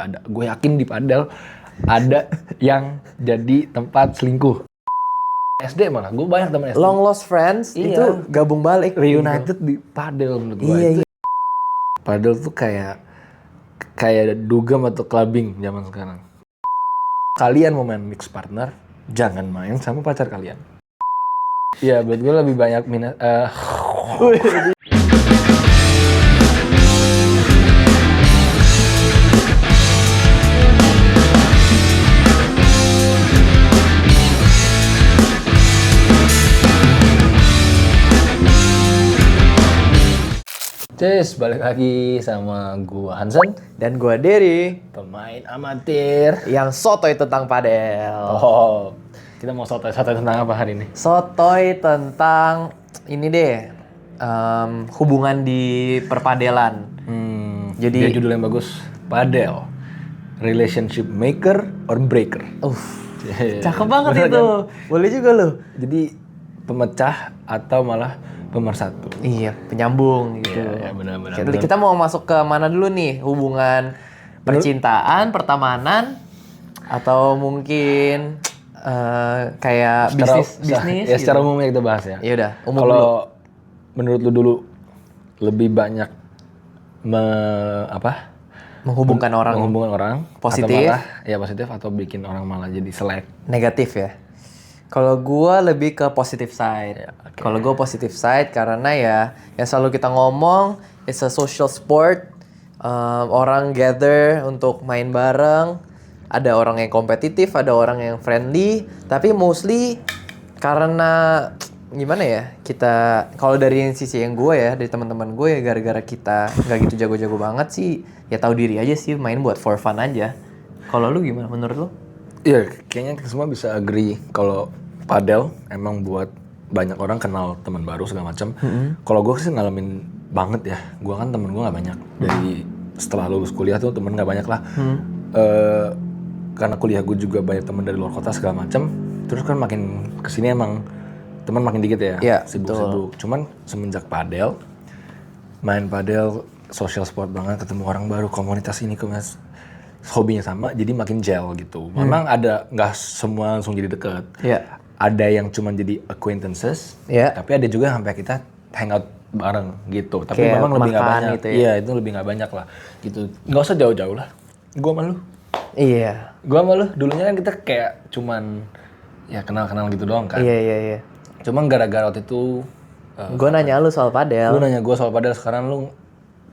ada, gue yakin di padel ada yang jadi tempat selingkuh. SD malah, gue banyak teman SD. Long lost friends itu gabung balik. Reunited di padel menurut gue. Iya, Itu padel tuh kayak dugem atau clubbing zaman sekarang. Kalian mau main mix partner, jangan main sama pacar kalian. Iya, buat gue lebih banyak minat. Cus, balik lagi sama gua Hansen Dan gua Derry, pemain amatir yang sotoy tentang padel. Oh, kita mau sotoy tentang apa hari ini? Sotoy tentang ini deh, hubungan di perpadelan. Jadi dia judul yang bagus, padel, relationship maker or breaker. Cakep banget itu. Kan? Boleh juga loh. Jadi pemecah atau malah pemersatu. Iya, penyambung gitu. Iya, benar-benar. Kita mau masuk ke mana dulu nih? Hubungan percintaan, pertemanan, atau mungkin kayak bisnis Ya, gitu. secara umumnya kita bahas ya. Iya udah, umum Kalau dulu. menurut lu dulu lebih banyak Menghubungkan orang positif, atau malah ya positif atau bikin orang malah jadi selek. negatif ya. Kalau gua lebih ke positive side. Ya, okay. Kalau gua positive side karena ya selalu kita ngomong, it's a social sport. Orang gather untuk main bareng. Ada orang yang kompetitif, ada orang yang friendly. Tapi mostly karena gimana ya, kita kalau dari sisi yang gue ya, dari teman-teman gue ya, gara-gara kita nggak gitu jago-jago banget sih, ya tahu diri aja sih, main buat for fun aja. Kalau lu gimana menurut lu? Iya, kayaknya kita semua bisa agree kalau padel emang buat banyak orang kenal teman baru segala macam. Kalau gue sih ngalamin banget ya, gue kan temen gue nggak banyak dari setelah lulus kuliah tuh temen nggak banyak lah. Karena kuliah gue juga banyak temen dari luar kota segala macam. Terus kan makin kesini emang teman makin dikit ya, sibuk-sibuk. Cuman semenjak padel, main padel, social sport banget, ketemu orang baru, komunitas ini hobinya sama, jadi makin gel gitu. Memang ada, nggak semua langsung jadi deket. Ada yang cuma jadi acquaintances, tapi ada juga sampai kita hangout bareng gitu. Tapi kayak memang lebih nggak banyak. Gitu ya? Iya, itu lebih nggak banyak lah. Gitu. Nggak usah jauh-jauh lah. Gua sama lu. Iya. Gua sama lu. Dulunya kan kita kayak cuman ya kenal-kenal gitu doang kan. Iya. Cuman gara-gara waktu itu gue nanya lu soal padel. Lu nanya gue soal padel, sekarang lu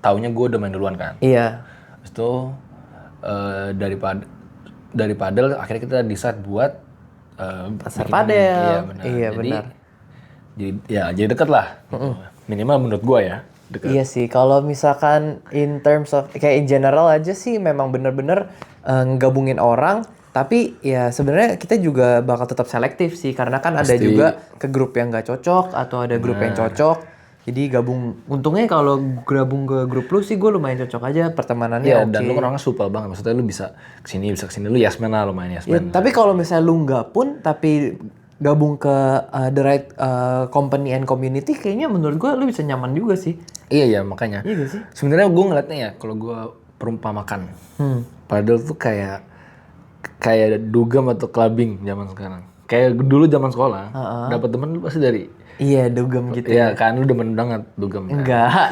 taunya gue udah main duluan kan? Iya. Terus itu dari padel akhirnya kita decide buat pasar padel. Iya benar. Jadi deket lah. Gitu. Minimal menurut gue ya deket. Iya sih, kalau misalkan in terms of kayak in general aja sih memang bener-bener ngegabungin orang. Tapi ya sebenarnya kita juga bakal tetap selektif sih, karena kan ada juga ke grup yang nggak cocok atau ada grup yang cocok. Jadi gabung, untungnya kalau gabung ke grup lu sih gue lumayan cocok aja, pertemanannya Iya, oke. dan lu kan orangnya supel banget, maksudnya lu bisa kesini, lu yes man lah, lu main yes man. Ya, tapi kalau misalnya lu nggak pun, tapi gabung ke the right company and community, kayaknya menurut gue lu bisa nyaman juga sih. Iya makanya. Iya gak sih? Sebenarnya gue ngeliatnya ya, kalau gue perumpamakan, padel tuh kayak dugem atau clubbing zaman sekarang. Kayak dulu zaman sekolah, dapat temen lu pasti dari dugem gitu. Iya kan, lu demen banget dugem kan? Enggak.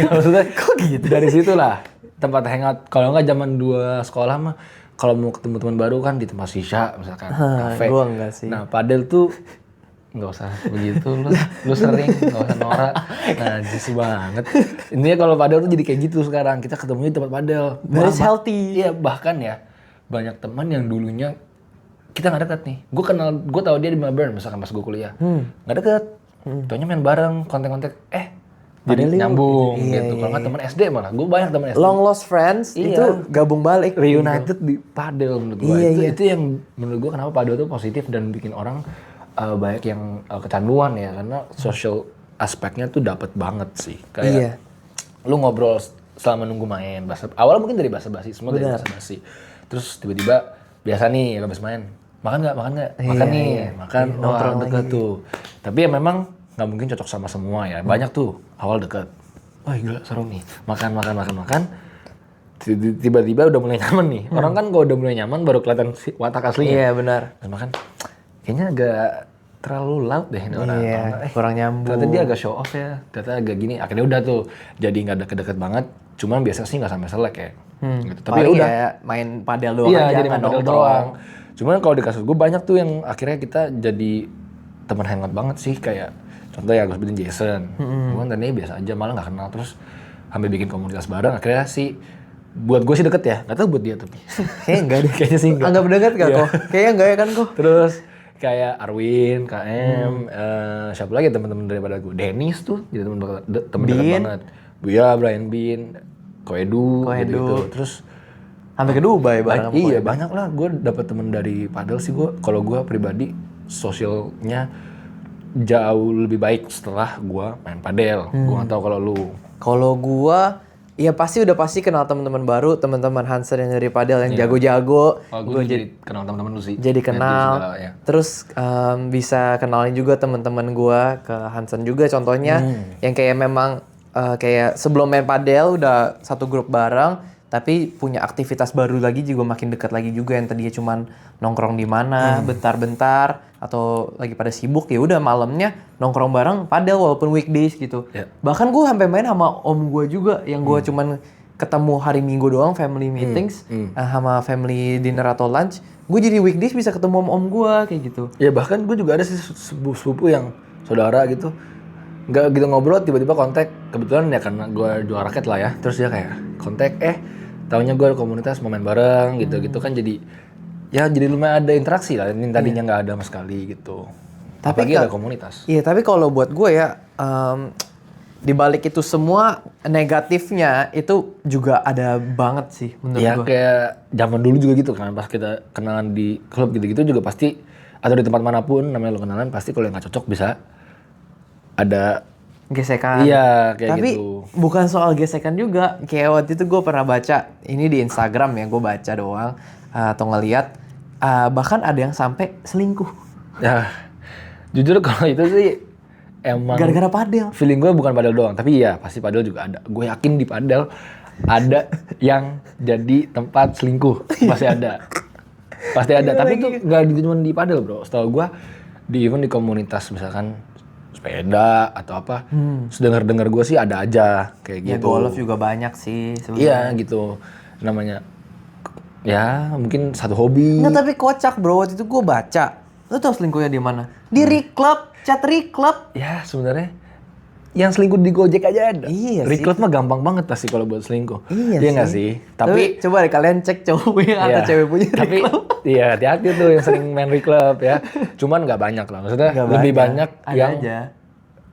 Maksudnya kok gitu? Dari situlah tempat hangout. Kalau nggak zaman 2 sekolah mah, kalau mau ketemu teman baru kan di tempat shisha misalkan, kafe. Gua enggak sih. Nah padel tuh nggak usah begitu, lu sering, nggak usah norak. Najis banget. Intinya kalau padel tuh jadi kayak gitu sekarang. Kita ketemu di tempat padel. Very healthy. Iya, bahkan ya banyak teman yang dulunya kita nggak dekat nih. Gue tahu dia di Melbourne misalkan pas gue kuliah. Nggak dekat. Taunya main bareng, kontak-kontak. Jadi nyambung gitu. Kalau nggak teman SD malah. Gue banyak teman SD. Long lost friends itu gabung balik. Reunited di padel menurut gue. Itu yang menurut gue kenapa padel itu positif dan bikin orang banyak yang kecanduan ya, karena social aspeknya tuh dapat banget sih. Kayak lu ngobrol selama nunggu main. Awalnya mungkin dari basa-basi, semua dari basa-basi. Terus tiba-tiba biasa nih habis main, makan nggak? Makan. Wah, deket tuh. Tapi ya memang nggak mungkin cocok sama semua ya. Banyak tuh awal deket. Wah gila seru nih. Makan. tiba-tiba udah mulai nyaman nih. Orang kan kalau udah mulai nyaman baru kelihatan watak aslinya. Iya benar. Terus makan kayaknya agak terlalu loud deh ini orang. Iya, kurang nyambung. Ternyata dia agak show off ya. Ternyata agak gini. Akhirnya udah tuh jadi nggak deket-deket banget. Cuman biasa sih nggak sampai selek ya. Gitu. Tapi udah ya, main padel doang iya, aja, jadi main padel doang. Cuman kalau di kasus gue banyak tuh yang akhirnya kita jadi teman hangout banget sih. Kayak contoh ya gue sebutin Jason. Gue tadinya biasa aja, malah nggak kenal. Terus sampai bikin komunitas bareng. Akhirnya sih buat gue sih deket ya. Nggak tahu buat dia tapi. Kayaknya enggak deh. Kayaknya sih enggak. Anggap deket gak kok? Kayaknya enggak ya kan kok? Terus kayak Arwin, KM, siapa lagi teman-teman daripada gue? Dennis tuh jadi teman dekat banget. Buya, Brian Bin, Koedu gitu. Terus sampai ke Dubai bareng sama iya, banyak lah. Gue dapet temen dari padel sih. Kalau gue pribadi sosialnya jauh lebih baik setelah gue main padel. Gue nggak tahu kalau lu. Kalau gua ya udah pasti kenal teman-teman baru, teman-teman Hansen yang dari padel yang jago-jago. Gue jadi kenal teman-teman lu sih. Jadi kenal. Segala, ya. Terus bisa kenalin juga teman-teman gua ke Hansen juga contohnya yang kayak memang kayak sebelum main padel udah satu grup bareng tapi punya aktivitas baru lagi juga makin dekat lagi juga yang tadinya cuman nongkrong di mana bentar-bentar atau lagi pada sibuk ya udah malamnya nongkrong bareng padel walaupun weekdays gitu. Bahkan gue sampai main sama om gue juga yang gue cuman ketemu hari Minggu doang family meetings sama family dinner atau lunch. Gue jadi weekdays bisa ketemu om gue kayak gitu. Ya bahkan gue juga ada sih sepupu yang saudara gitu. Nggak gitu ngobrol tiba-tiba kontak. Kebetulan ya karena gue jual raket lah ya. Terus dia kayak kontak taunya gue komunitas mau main bareng gitu-gitu kan jadi lumayan ada interaksi lah. Ini tadinya nggak ada sama sekali gitu. Tapi apalagi ada komunitas. Iya, tapi kalau buat gue ya di balik itu semua negatifnya itu juga ada banget sih menurut gue. Ya kayak zaman dulu juga gitu kan pas kita kenalan di klub gitu-gitu juga pasti atau di tempat manapun namanya lo kenalan pasti kalau yang nggak cocok bisa ada gesekan. Iya kayak tapi gitu. Tapi bukan soal gesekan juga. Kayak waktu itu gue pernah baca ini di Instagram ya, gue baca doang atau ngeliat bahkan ada yang sampai selingkuh. Ya jujur kalau itu sih emang gara-gara padel. Feeling gue bukan padel doang, tapi iya pasti padel juga ada. Gue yakin di padel ada yang jadi tempat selingkuh, pasti ada. Pasti ada, tapi itu nggak cuma di padel bro. Setahu gue di event di komunitas misalkan sepeda atau apa, sedengar-dengar gue sih ada aja kayak gitu. Ya golf juga banyak sih sebenarnya. Iya gitu, namanya ya mungkin satu hobi. Nggak, tapi kocak bro, waktu itu gue baca. Lo tau selingkuhnya di mana? Di Reclub, chat Reclub. Ya sebenarnya yang selingkuh di Gojek aja ada. Iya Reclub mah gampang banget pasti kalau buat selingkuh. Iya nggak sih? Tapi coba deh kalian cek cowok punya atau cewek punya tapi, Reclub. Iya hati-hati tuh yang sering main Reclub ya. Cuman nggak banyak lah. Maksudnya lebih banyak yang aja.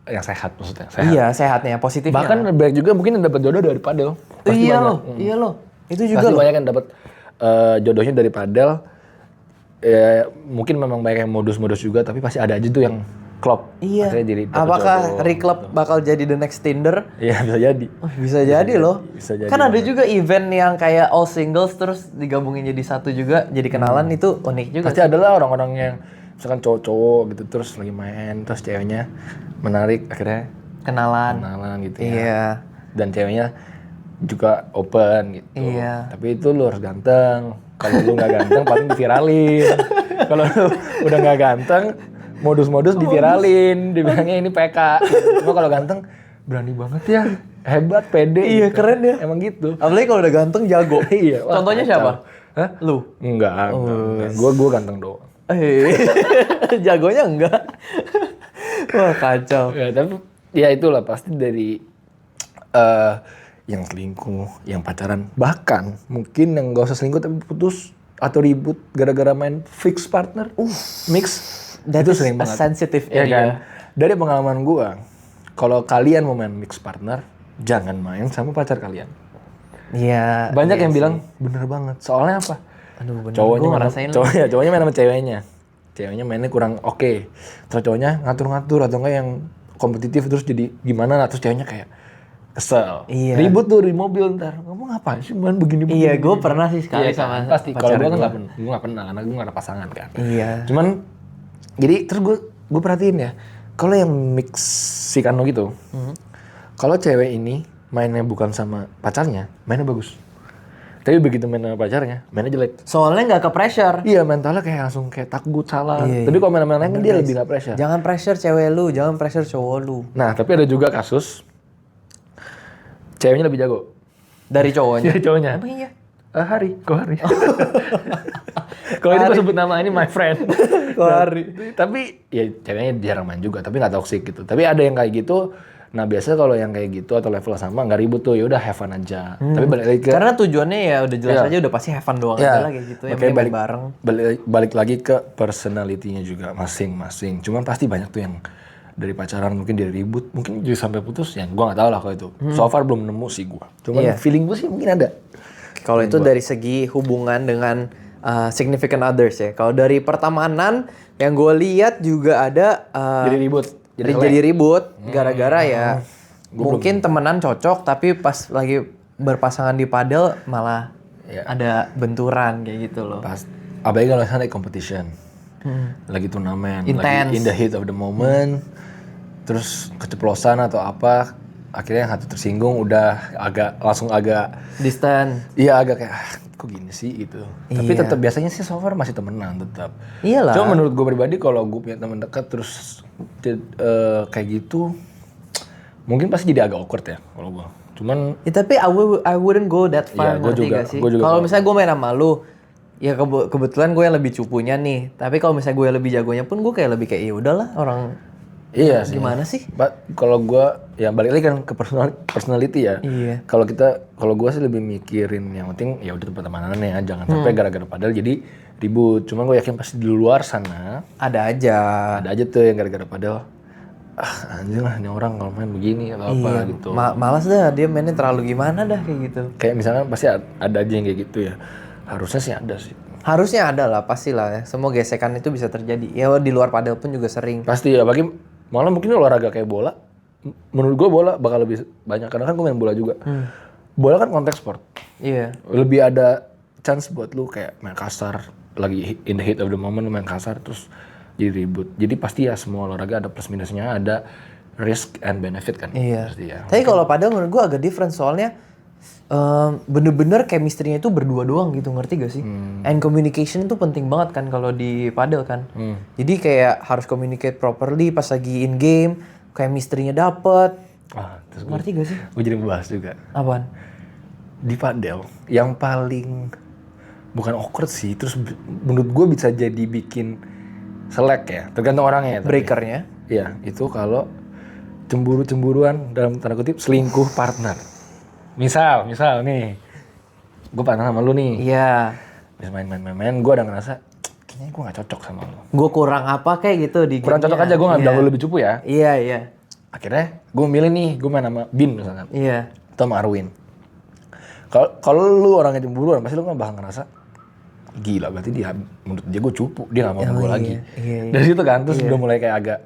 Yang sehat maksudnya. Sehat. Iya sehatnya, positifnya. Bahkan banyak juga mungkin yang dapat jodoh dari padel. Pasti iya banyak. Iya loh. Itu juga pasti loh. banyak yang dapat jodohnya dari padel. Mungkin memang banyak yang modus-modus juga, tapi pasti ada aja tuh yang klop. Iya. Jadi apakah Reclub bakal jadi the next Tinder? Iya bisa jadi. Bisa jadi loh. Bisa jadi. Kan ada juga event yang kayak all singles terus digabungin jadi satu juga, jadi kenalan itu unik juga. Pasti ada lah orang-orang yang misalkan cowok-cowok gitu terus lagi main terus ceweknya menarik akhirnya kenalan gitu iya. ya. Dan ceweknya juga open gitu. Iya. Tapi itu lu harus ganteng. Kalau lu nggak ganteng paling diviralin. Kalau lu udah nggak ganteng, modus-modus diviralin, dibilangnya ini PK. Cuma kalau ganteng berani banget ya, hebat, pede. Iya gitu. keren ya. Emang gitu. Apalagi kalau udah ganteng jago. Iya. Wah, Contohnya kacau. siapa? Hah? Lu? Enggak. Gue ganteng doang. Jagonya enggak. Wah kacau. Ya, tapi ya itulah pasti dari yang selingkuh, yang pacaran, bahkan mungkin yang gak usah selingkuh tapi putus atau ribut gara-gara main fixed partner, mix, itu sering banget. Sensitive Ya area. kan? Dari pengalaman gua, kalau kalian mau main mixed partner, jangan main sama pacar kalian. Iya. Banyak yang bilang bener banget. Soalnya apa? Aduh bener. Cowoknya main sama ceweknya. Ceweknya mainnya kurang oke. Terus cowoknya ngatur-ngatur atau enggak yang kompetitif terus jadi gimana lah. Terus ceweknya kayak kesel. Iya. Ribut tuh di mobil ntar. Kamu ngapain sih main begini-begini? Iya, gue pernah sih sekali sama pasti. Kalau pacar gue kan gua. nggak pernah karena gue nggak ada pasangan kan. Iya. Cuman jadi terus gue perhatiin ya. Kalau yang mixikano gitu, kalau cewek ini mainnya bukan sama pacarnya, mainnya bagus. Tapi begitu main sama pacarnya, mainnya jelek. Soalnya nggak ke pressure. Iya, mentalnya kayak langsung kayak takut salah. Tapi kalau main sama yang lain kan dia lebih nggak pressure. Jangan pressure cewek lu, jangan pressure cowok lu. Nah, tapi ada juga kasus ceweknya lebih jago Dari cowoknya. dari cowoknya. Emang iya? Hari. Kalau ini gue sebut nama ini my friend. Hari. Tapi ya ceweknya jarang main juga, tapi nggak toxic gitu. Tapi ada yang kayak gitu. Nah biasanya kalau yang kayak gitu atau level sama nggak ribut tuh, ya udah have fun aja. Tapi balik lagi ke Karena tujuannya ya udah jelas aja udah pasti have fun doang aja lah kayak gitu. Yang penting main bareng. Balik lagi ke personality-nya juga masing-masing. Cuman pasti banyak tuh yang dari pacaran mungkin dia ribut, mungkin jadi sampai putus. Yang gue nggak tahu lah kalau itu. So far belum nemu sih gue. Cuman feeling gue sih mungkin ada. Kalau itu dari segi hubungan dengan significant others ya. Kalau dari pertemanan yang gue lihat juga ada Jadi ribut. jadi ribut gara-gara ya mungkin temenan cocok tapi pas lagi berpasangan di padel malah ada benturan kayak gitu loh. Pas apalagi kalau misalnya competition. Lagi turnamen, Intense. lagi in the heat of the moment. Terus keceplosan atau apa, akhirnya yang satu tersinggung udah langsung agak Distant. iya agak kayak kok gini sih gitu. Tapi tetap biasanya sih so far masih temenan tetap. Iyalah. Cuma menurut gue pribadi kalau gue punya teman dekat terus kayak gitu mungkin pasti jadi agak awkward ya kalau gue. Cuman Ya, tapi I wouldn't go that far, Iya, gua ngerti juga- gak sih? gua juga Kalau kalau- misalnya gue main sama lu, ya kebetulan gue yang lebih cupunya nih. Tapi kalau misalnya gue yang lebih jagonya pun gue kayak lebih kayak ya udahlah orang iya sih. gimana sih? Kalau gue ya balik lagi kan ke personality ya. Iya. Kalau gue sih lebih mikirin yang penting ya udah pertemanannya ya, jangan sampai gara-gara padahal jadi ribut. Cuman gue yakin pasti di luar sana Ada aja. ada aja tuh yang gara-gara padahal anjing lah ini orang kalau main begini atau apa gitu. Malas dah dia mainnya terlalu gimana dah kayak gitu. Kayak misalnya pasti ada aja yang kayak gitu ya. Harusnya sih ada sih. Harusnya ada lah, pastilah ya. Semua gesekan itu bisa terjadi. Ya di luar padel pun juga sering. Pasti ya, bagi malah mungkin olahraga kayak bola. Menurut gue bola bakal lebih banyak karena kan gue main bola juga. Bola kan konteks sport. Iya. Lebih ada chance buat lu kayak main kasar, lagi in the heat of the moment lu main kasar terus jadi ribut. Jadi pasti ya semua olahraga ada plus minusnya, ada risk and benefit kan. Iya. Pasti ya. Tapi kalau padel menurut gue agak different soalnya bener-bener chemistry-nya itu berdua doang gitu, ngerti gak sih? And communication itu penting banget kan kalau di padel kan. Jadi kayak harus communicate properly pas lagi in game, chemistry-nya dapet. Terus Ngerti gak sih? gue jadi membahas juga. Apaan? Di padel yang paling bukan awkward sih, terus menurut gue bisa jadi bikin selek ya, tergantung orangnya ya. Breakernya? Iya, itu kalau cemburu-cemburuan dalam tanda kutip selingkuh partner. Misal nih, gue partner sama lu nih. Iya. Bisa main, gue udah ngerasa kayaknya gue gak cocok sama lu. Gue kurang apa kayak gitu di Kurang cocok aja, gue gak bilang lu lebih cupu ya. Iya. Akhirnya gue milih nih, gue main sama Bin misalkan. Iya. Atau sama Arwin. Kalau lu orangnya cemburuan, pasti lu gak bakal ngerasa gila, berarti dia menurut dia gue cupu, dia gak mau sama gue lagi. Iya. Dari situ kan, terus udah mulai kayak agak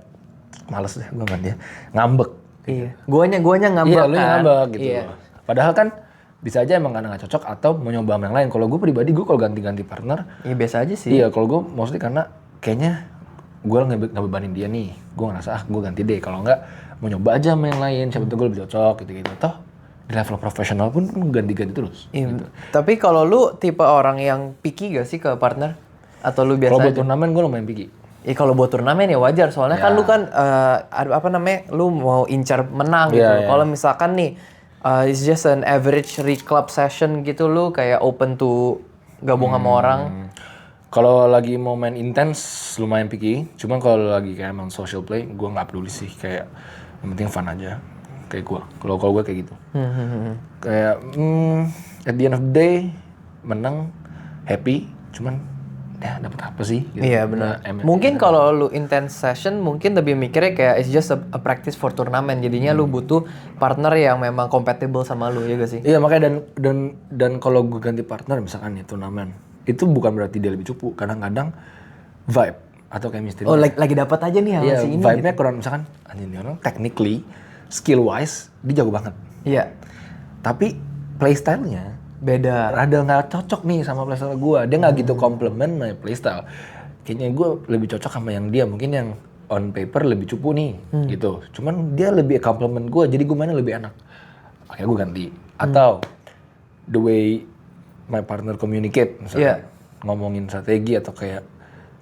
males deh gue sama dia, ngambek. Iya. Guanya ngambek Iya, kan. lu yang ngambek gitu. Iya. Padahal kan bisa aja emang karena gak cocok atau mau nyoba sama yang lain. Kalau gue pribadi, gue kalau ganti-ganti partner, Iya biasa aja sih. iya kalau gue mostly karena kayaknya gue ngebebanin dia nih. Gue ngerasa gue ganti deh, kalau enggak mau nyoba aja sama yang lain, siapa tuh gue lebih cocok gitu-gitu. Toh di level profesional pun ganti-ganti terus. Iya. Gitu. Tapi kalau lu tipe orang yang picky gak sih ke partner? Atau lu biasa Kalau buat aja? turnamen gue lumayan picky. Ya kalau buat turnamen ya wajar soalnya kan lu kan lu mau incar menang gitu. Iya. Kalau misalkan nih it's just an average club session gitu lu kayak open to gabung sama orang. Kalau lagi mau main intens lumayan picky. Cuman kalau lagi kayak emang social play, gue nggak peduli sih, kayak yang penting fun aja. Kayak gue. Kalau gue kayak gitu. Kayak at the end of the day menang happy. Cuman ya dapat apa sih? Gitu. Iya benar. Mungkin kalau lu intense session mungkin lebih mikirnya kayak it's just a practice for turnamen. Jadinya lu butuh partner yang memang compatible sama lu ya gak sih? Iya makanya dan kalau gue ganti partner misalkan nih turnamen, itu bukan berarti dia lebih cupu. Kadang-kadang vibe atau chemistry. Oh lagi dapat aja nih sama Iya, si ini. vibe-nya kurang, misalkan anjing ini orang technically, skill wise dia jago banget. Iya. Tapi playstyle-nya Beda. rada nggak cocok nih sama playstyle gue. Dia nggak gitu complement my playstyle. Kayaknya gue lebih cocok sama yang dia. Mungkin yang on paper lebih cupu nih gitu. Cuman dia lebih complement gue, jadi gue mainnya lebih enak. Akhirnya gue ganti. Atau the way my partner communicate misalnya ngomongin strategi atau kayak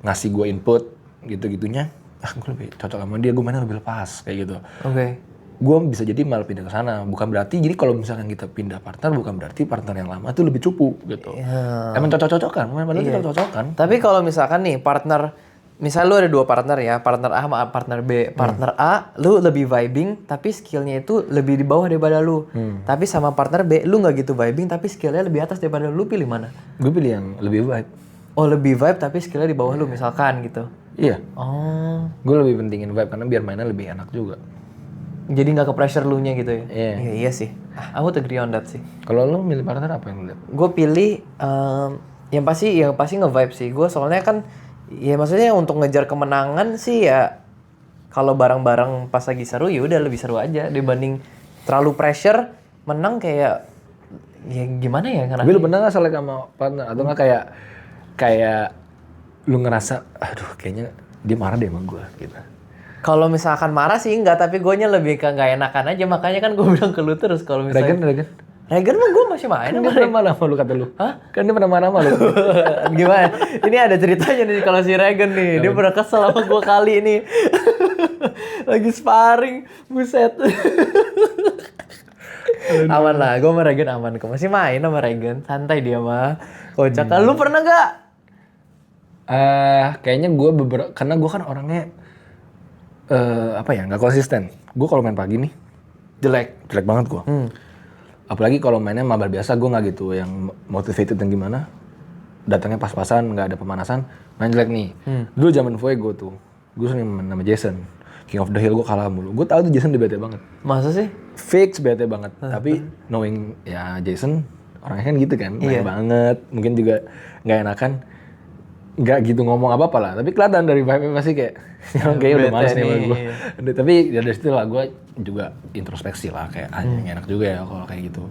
ngasih gue input gitu-gitunya, gue lebih cocok sama dia, gue mainnya lebih lepas kayak gitu. Gue bisa jadi malah pindah ke sana. Bukan berarti jadi kalau misalkan kita pindah partner bukan berarti partner yang lama tuh lebih cupu gitu. Emang cocok-cocokan, padahal kita cocok-cocokan. Tapi kalau misalkan nih partner, misal lu ada 2 partner ya, partner A sama partner B. Partner A lu lebih vibing tapi skillnya itu lebih di bawah daripada lu. Tapi sama partner B lu nggak gitu vibing tapi skillnya lebih atas daripada lu, pilih mana? Gue pilih yang lebih vibe. Oh lebih vibe tapi skillnya di bawah lu misalkan gitu. Iya. Oh. Gue lebih pentingin vibe karena biar mainnya lebih enak juga. Jadi nggak ke pressure lu nya gitu ya? Iya. Iya sih. I would agree on that sih. Kalau lu milih partner apa yang lu lihat? Gue pilih yang pasti nge-vibe sih. Gue soalnya kan ya maksudnya untuk ngejar kemenangan sih ya kalau bareng-bareng pas lagi seru ya udah lebih seru aja dibanding terlalu pressure menang kayak ya gimana ya karena. Tapi lu pernah nggak selek sama partner atau nggak kayak lu ngerasa aduh kayaknya dia marah deh sama gue gitu? Kalau misalkan marah sih enggak, tapi gue lebih ke nggak enakan aja, makanya kan gue bilang ke lu terus kalau misalnya. Regan mah gue masih main sama dia pernah marah sama lu kata lu. Hah? Kan dia pernah marah sama lu. Gimana? Ini ada ceritanya nih kalau si Regan nih, dia pernah kesel sama gue kali nih. Lagi sparring, buset. Aman lah, gue sama Regan aman kok. Masih main sama Regan, santai dia mah. Kocak. Lu pernah gak? Kayaknya gue karena gue kan orangnya nggak konsisten. Gue kalau main pagi nih jelek banget gue. Apalagi kalau mainnya mabar biasa, gue nggak gitu yang motivated dan gimana. Datangnya pas-pasan, nggak ada pemanasan, main jelek nih. Dulu zaman Fuego tuh, gue sering main sama Jason. King of the Hill gue kalah mulu. Gue tahu tuh Jason udah bete banget. Masa sih? Fix bete banget. Tapi knowing ya Jason orangnya kan gitu kan, main banget. Mungkin juga nggak enakan. Nggak gitu ngomong apa-apa lah, tapi kelihatan dari vibe pasti kayak kayaknya udah males nih sama gue. Tapi dari situ lah gue juga introspeksi lah, kayak anjing enak juga ya kalau kayak gitu.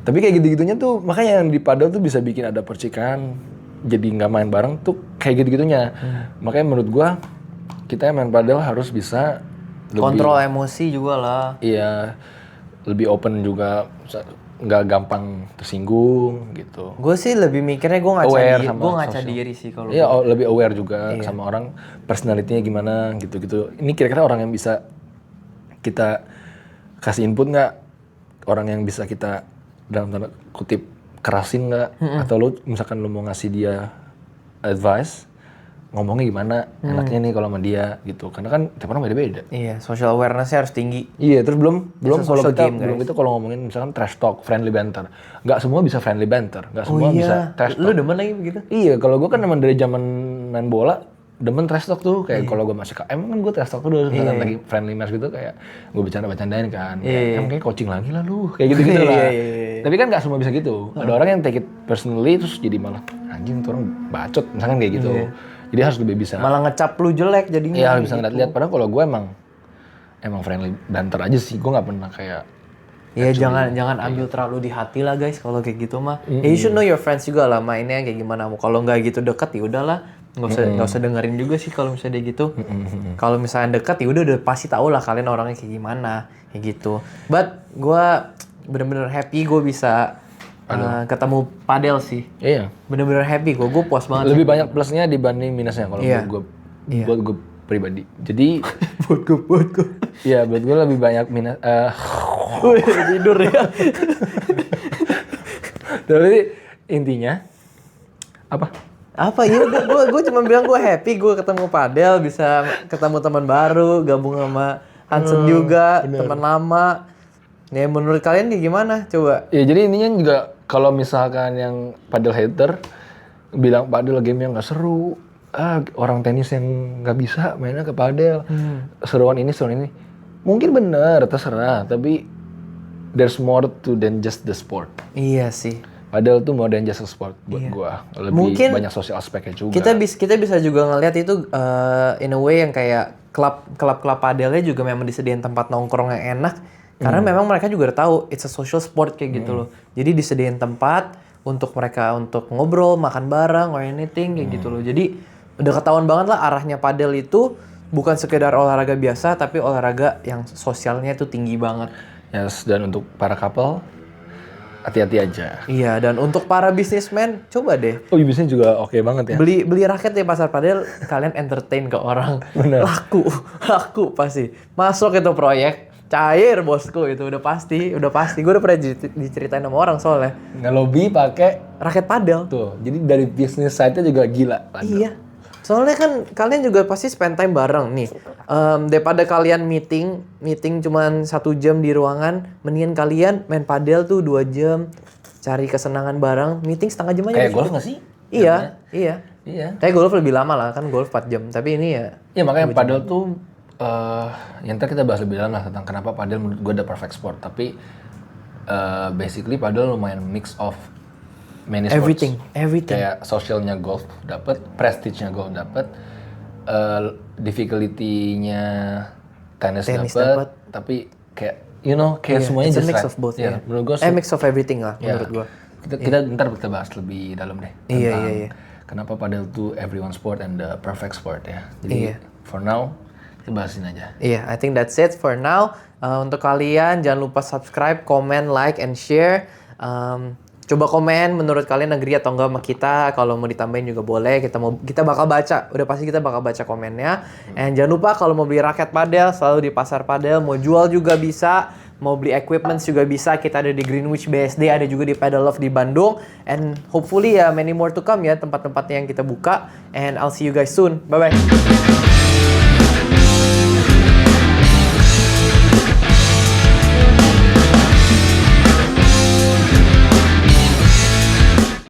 Tapi kayak gitu-gitunya tuh, makanya yang di padel tuh bisa bikin ada percikan, jadi nggak main bareng tuh kayak gitu-gitunya. Makanya menurut gue, kita yang main padel harus bisa kontrol emosi juga lah. Iya, lebih open juga, nggak gampang tersinggung gitu. Gue sih lebih mikirnya gue ngaca diri sih kalau. Iya, lebih aware juga sama orang, personality-nya gimana gitu-gitu. Ini kira-kira orang yang bisa kita kasih input nggak? Orang yang bisa kita dalam tanda kutip kerasin nggak? Atau lu misalkan lu mau ngasih dia advice, ngomongnya gimana, enaknya nih kalau sama dia gitu. Karena kan tiap orang beda-beda. Iya, social awareness-nya harus tinggi. Iya, terus belum kalau ngomongin misalkan trash talk, friendly banter. Nggak semua bisa friendly banter, nggak semua bisa trash talk. Lu demen lagi begitu? Iya, kalau gue kan emang dari zaman main bola, demen trash talk tuh. Kayak kalau gue masih KM kan gue trash talk tuh dulu. Misalkan lagi friendly match gitu kayak gue bercanda-bercandain kan. Kayak kayak coaching lagi lah lu, kayak gitu-gitu lah. Tapi kan nggak semua bisa gitu. Ada orang yang take it personally terus jadi malah anjing tuh orang bacot, misalkan kayak gitu. Jadi harus lebih bisa. Malah ngecap lu jelek jadinya. Iya, harus bisa ngeliat. Padahal kalau gue emang friendly banter aja sih. Gue nggak pernah kayak. Iya, jangan ambil terlalu di hati lah guys kalau kayak gitu mah. You should know your friends juga lah mainnya kayak gimana. Kalau nggak gitu deket ya udahlah. Nggak usah dengerin juga sih kalau misalnya dia gitu. Kalau misalnya deket ya udah pasti tahu lah kalian orangnya kayak gimana kayak gitu. But gue bener-bener happy gue bisa ketemu padel sih. Iya. Bener-bener happy gue puas banget. Lebih banyak plusnya dibanding minusnya kalau buat gue pribadi. Jadi buat gue. Iya, buat gue lebih banyak minus. Tidur ya. Tapi intinya apa? Apa ya? Gue cuma bilang gue happy gue ketemu padel, bisa ketemu teman baru, gabung sama Hansen juga, teman lama. Ya menurut kalian nih gimana? Coba. Ya jadi intinya juga kalau misalkan yang padel hater bilang padel game yang nggak seru, orang tenis yang nggak bisa mainnya ke padel, seruan ini. Mungkin bener, terserah. Tapi there's more to than just the sport. Iya sih. Padel tuh more than just a sport buat gua. Lebih mungkin banyak social aspeknya juga. Kita bisa juga ngelihat itu in a way yang kayak klub padelnya juga memang disediain tempat nongkrong yang enak. Karena memang mereka juga udah tahu it's a social sport kayak gitu loh. Jadi disediain tempat untuk mereka untuk ngobrol, makan bareng, or anything kayak gitu loh. Jadi udah ketahuan banget lah arahnya padel itu bukan sekedar olahraga biasa, tapi olahraga yang sosialnya itu tinggi banget. Yes, dan untuk para couple, hati-hati aja. Iya, dan untuk para bisnismen, coba deh. Oh, bisnisnya juga oke banget ya. Beli raket di pasar padel, kalian entertain ke orang. Bener. Laku pasti. Masuk itu proyek, cair bosku itu udah pasti. Gue udah pernah diceritain sama orang soalnya. Ngelobi pakai Raket padel. tuh. Jadi dari bisnis side-nya juga gila. Iya. Soalnya kan kalian juga pasti spend time bareng nih. Daripada kalian meeting cuman 1 jam di ruangan, mendingan kalian main padel tuh 2 jam, cari kesenangan bareng, meeting setengah jam aja. Kayak golf nggak sih? Iya. Iya. Kayak golf lebih lama lah, kan golf 4 jam. Tapi ini ya... Iya, makanya padel tuh, yang ntar kita bahas lebih dalam lah tentang kenapa padel menurut gue ada perfect sport. Tapi basically padel lumayan mix of many sports. Everything. Kayak socialnya golf dapet, prestige-nya golf dapet, difficulty-nya tenis dapet, tapi kayak, kayak semuanya it's a just mix right. of both. Yeah, menurut gue mix of everything lah, menurut gue. Kita ntar kita bahas lebih dalam deh tentang Iya. kenapa padel tuh everyone sport and the perfect sport ya. Jadi for now kita bahasin aja. Iya, I think that's it for now. Untuk kalian jangan lupa subscribe, comment, like, and share. Coba komen menurut kalian agree atau enggak sama kita. Kalau mau ditambahin juga boleh. Kita bakal baca. Udah pasti kita bakal baca komennya. And jangan lupa kalau mau beli raket padel selalu di pasar padel. Mau jual juga bisa. Mau beli equipment juga bisa. Kita ada di Greenwich BSD, ada juga di Padel Love di Bandung. And hopefully ya many more to come ya tempat-tempatnya yang kita buka. And I'll see you guys soon. Bye bye.